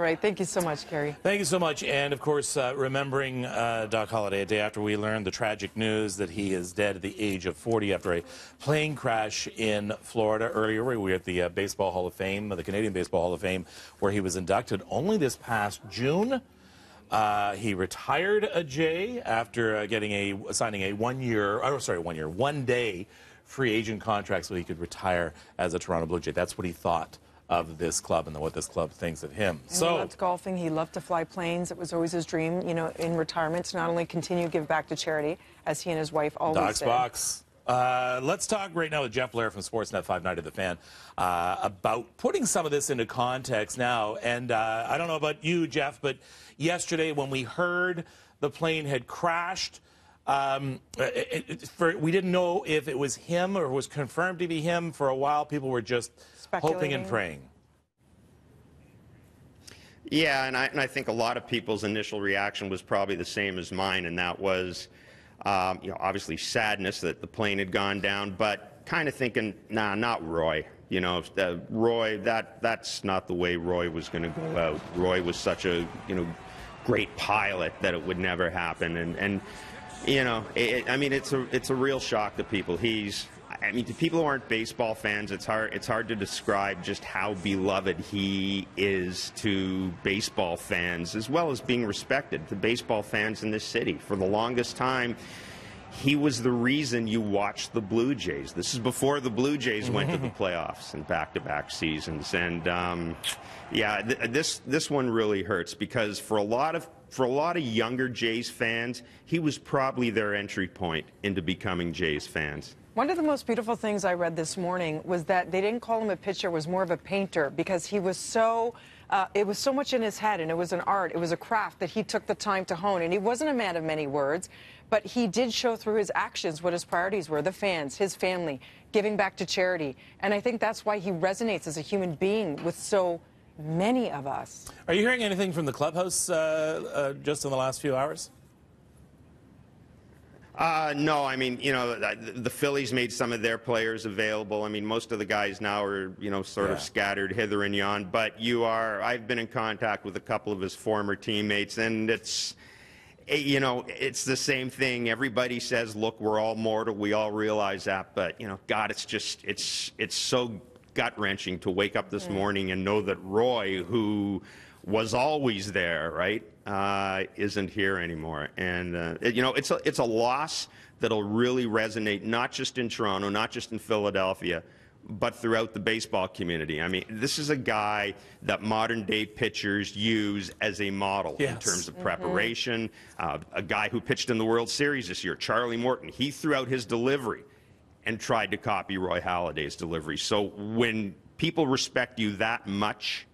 All right, thank you so much, Kerry. Thank you so much. And, of course, remembering Doc Halladay, a day after we learned the tragic news that he is dead at the age of 40 after a plane crash in Florida earlier. We were at the Baseball Hall of Fame, the Canadian Baseball Hall of Fame, where he was inducted only this past June. He retired a Jay after signing a one-day free agent contract so he could retire as a Toronto Blue Jay. That's what he thought of this club and what this club thinks of him. And he loved golfing. He loved to fly planes. It was always his dream, you know, in retirement to not only continue to give back to charity, as he and his wife always Doc's did. Box. Let's talk right now with Jeff Blair from Sportsnet 590 The Fan about putting some of this into context now. And I don't know about you, Jeff, but yesterday when we heard the plane had crashed, we didn't know if it was him or was confirmed to be him. For a while, people were just hoping and praying. Yeah, and I think a lot of people's initial reaction was probably the same as mine, and that was, you know, obviously sadness that the plane had gone down, but kind of thinking, nah, not Roy. You know, Roy, that's not the way Roy was going to go out. Roy was such a, you know, great pilot that it would never happen, and you know, I mean, it's a real shock to people. I mean, to people who aren't baseball fans, it's hard to describe just how beloved he is to baseball fans, as well as being respected to baseball fans in this city. For the longest time, he was the reason you watched the Blue Jays. This is before the Blue Jays went to the playoffs in back-to-back seasons. And yeah, this one really hurts because for a lot of younger Jays fans, he was probably their entry point into becoming Jays fans. One of the most beautiful things I read this morning was that they didn't call him a pitcher, it was more of a painter, because he was so, it was so much in his head, and it was an art, it was a craft that he took the time to hone. And he wasn't a man of many words, but he did show through his actions what his priorities were, the fans, his family, giving back to charity. And I think that's why he resonates as a human being with so many of us. Are you hearing anything from the clubhouse just in the last few hours? No, I mean, you know, the Phillies made some of their players available. I mean, most of the guys now are, you know, sort of scattered hither and yon. But I've been in contact with a couple of his former teammates, and it's, you know, it's the same thing. Everybody says, look, we're all mortal. We all realize that. But, you know, God, it's so gut-wrenching to wake up this morning and know that Roy, who was always there, right, isn't here anymore. And, you know, it's a loss that'll really resonate not just in Toronto, not just in Philadelphia, but throughout the baseball community. I mean, this is a guy that modern-day pitchers use as a model in terms of preparation. A guy who pitched in the World Series this year, Charlie Morton, he threw out his delivery and tried to copy Roy Halladay's delivery. So when people respect you that much,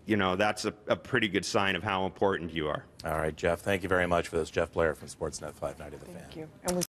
you know, that's a pretty good sign of how important you are. All right, Jeff, thank you very much for this. Jeff Blair from Sportsnet 590 The Fan. Thank you.